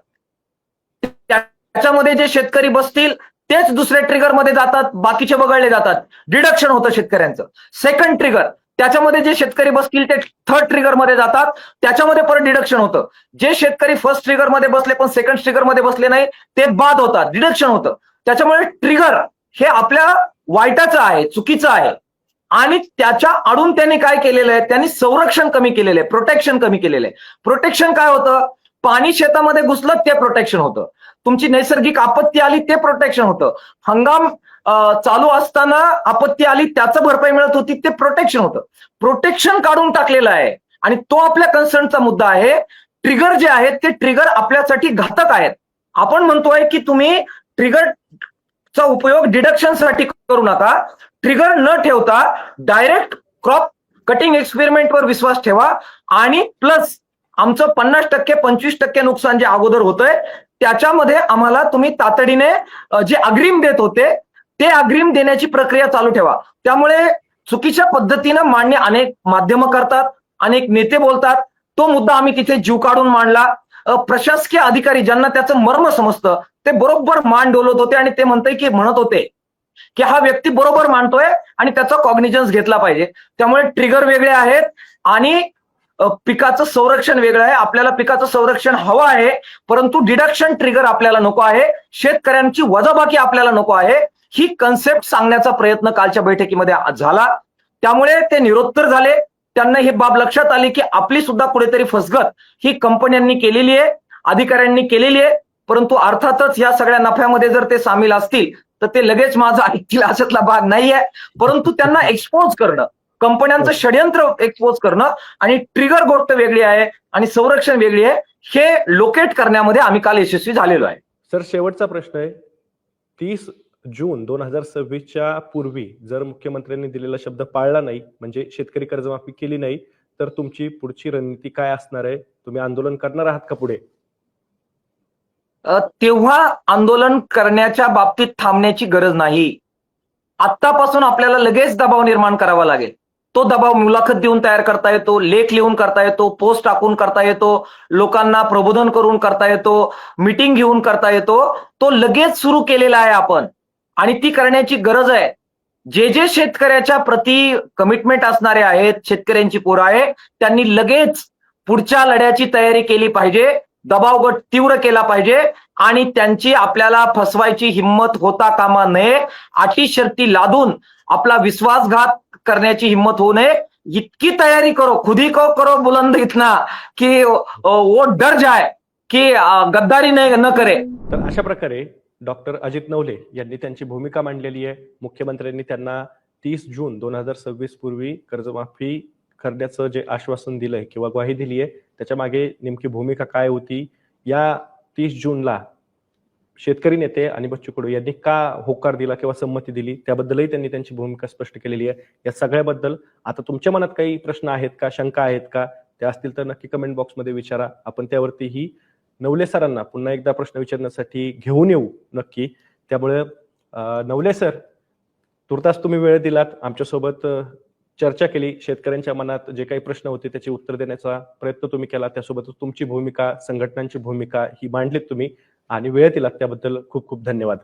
त्याच्यामध्ये जे शेतकरी बसतील तेच दुसऱ्या ट्रिगरमध्ये जातात, बाकीचे वगळले जातात, डिडक्शन होतं शेतकऱ्यांचं. सेकंड ट्रिगर, त्याच्यामध्ये जे शेतकरी बसतील ते थर्ड ट्रिगरमध्ये जातात, त्याच्यामध्ये परत डिडक्शन होतं. जे शेतकरी फर्स्ट ट्रिगरमध्ये बसले पण सेकंड ट्रिगरमध्ये बसले नाही ते बाद होतात, डिडक्शन होतं. त्याच्यामुळे ट्रिगर हे आपल्या वाईटाचं आहे, चुकीचं आहे. आणि त्याच्या आडून त्यांनी काय केलेलं आहे, त्यांनी संरक्षण कमी केलेलं आहे, प्रोटेक्शन कमी केलेलं आहे. प्रोटेक्शन काय होतं? पाणी शेतामध्ये घुसलं ते प्रोटेक्शन होतं. तुमची नैसर्गिक आपत्ती आली ते प्रोटेक्शन होतं. हंगाम चालू असताना आपत्ती आली त्याचं भरपाई मिळत होती ते प्रोटेक्शन होतं. प्रोटेक्शन काढून टाकलेलं आहे आणि तो आपल्या कन्सर्नचा मुद्दा आहे. ट्रिगर जे आहेत ते ट्रिगर आपल्यासाठी घातक आहेत. आपण म्हणतोय की तुम्ही ट्रिगरचा उपयोग डिडक्शनसाठी करू नका. ट्रिगर न ठेवता डायरेक्ट क्रॉप कटिंग एक्सपेरिमेंटवर विश्वास ठेवा आणि प्लस आमचं 50% 25% नुकसान जे अगोदर होतंय त्याच्यामध्ये आम्हाला तुम्ही तातडीने जे अग्रिम देत होते ते अग्रिम देण्याची प्रक्रिया चालू ठेवा. त्यामुळे चुकीच्या पद्धतीनं मांडणी अनेक माध्यमं करतात, अनेक नेते बोलतात. तो मुद्दा आम्ही तिथे जीव काढून मांडला. प्रशासकीय अधिकारी ज्यांना त्याचं मर्म समजतं ते बरोबर मान डोलत होते आणि ते म्हणत होते की हा व्यक्ती बरोबर मांडतोय आणि त्याचा कॉग्निजन्स घेतला पाहिजे. त्यामुळे ट्रिगर वेगळे आहेत आणि पिकाचं संरक्षण वेगळं आहे. आपल्याला पिकाचं संरक्षण हवं आहे, परंतु डिडक्शन ट्रिगर आपल्याला नको आहे. शेतकऱ्यांची वजाबाकी आपल्याला नको आहे. ही कन्सेप्ट सांगण्याचा प्रयत्न कालच्या बैठकीमध्ये झाला. त्यामुळे ते निरुत्तर झाले. त्यांना ही बाब लक्षात आली की आपली सुद्धा कुठेतरी फसगत ही कंपन्यांनी केलेली आहे, अधिकाऱ्यांनी केलेली आहे. परंतु अर्थातच या सगळ्या नफ्यामध्ये जर ते सामील असतील तर ते लगेच माझं ऐकतील अशातला भाग नाहीये. परंतु त्यांना एक्सपोज करणं, कंपन्यांचं षडयंत्र एक्सपोज करणं आणि ट्रिगर गोष्ट वेगळी आहे आणि संरक्षण वेगळी आहे, हे लोकेट करण्यामध्ये आम्ही काल यशस्वी झालेलो आहे. सर, शेवटचा प्रश्न आहे. 30 जून 2026च्या पूर्वी जर मुख्यमंत्र्यांनी दिलेला शब्द पाळला नाही, म्हणजे शेतकरी कर्जमाफी केली नाही, तर तुमची पुढची रणनीती काय असणार आहे? तुम्ही आंदोलन करणार आहात का पुढे? तेव्हा आंदोलन करण्याच्या बाबतीत थांबण्याची गरज नाही. आत्तापासून आपल्याला लगेच दबाव निर्माण करावा लागेल. तो दबाव मुलाखत देऊन तयार करता येतो, लेख लिहून करता येतो, पोस्ट टाकून करता येतो, लोकांना प्रबोधन करून करता येतो, मीटिंग घेऊन करता येतो. तो लगेच सुरू केलेला आहे आपण आणि ती करण्याची गरज आहे. जे शेतकऱ्याच्या प्रती कमिटमेंट असणारे आहेत, शेतकऱ्यांची पोरं आहे, त्यांनी लगेच पुढच्या लढ्याची तयारी केली पाहिजे. दबाव गट तीव्र केला पाहिजे आणि त्यांची आपल्याला फसवायची हिंमत होता कामा नये. अटी शर्ती लादून आपला विश्वासघात करण्याची हिंमत होऊ नये. इतकी तयारी करो, खुद ही को करो बुलंद इतना की वो डर जाए की गद्दारी न करे. तर अशा प्रकारे डॉक्टर अजित नवले यांनी त्यांची भूमिका मांडलेली आहे. मुख्यमंत्र्यांनी त्यांना 30 जून 2026 पूर्वी कर्जमाफी करण्याचं जे आश्वासन दिलंय किंवा ग्वाही दिली आहे, त्याच्या मागे नेमकी भूमिका काय होती, या 30 जूनला शेतकरी नेते आणि बच्चू कडू यांनी का होकार दिला किंवा संमती दिली, त्याबद्दलही त्यांनी त्यांची भूमिका स्पष्ट केलेली आहे. या सगळ्याबद्दल आता तुमच्या मनात काही प्रश्न आहेत का, शंका आहेत का? त्या असतील तर नक्की कमेंट बॉक्समध्ये विचारा. आपण त्यावरतीही नवले सरांना पुन्हा एकदा प्रश्न विचारण्यासाठी घेऊन येऊ नक्की. त्यामुळे नवले सर, तुर्तास तुम्ही वेळ दिलात, आमच्यासोबत चर्चा केली, शेतकऱ्यांच्या मनात जे काही प्रश्न होते त्याची उत्तर देण्याचा प्रयत्न तुम्ही केला. त्यासोबतच तुमची भूमिका, संघटनांची भूमिका ही मांडलीत तुम्ही आणि वेळ दिलात त्याबद्दल खूप खूप धन्यवाद.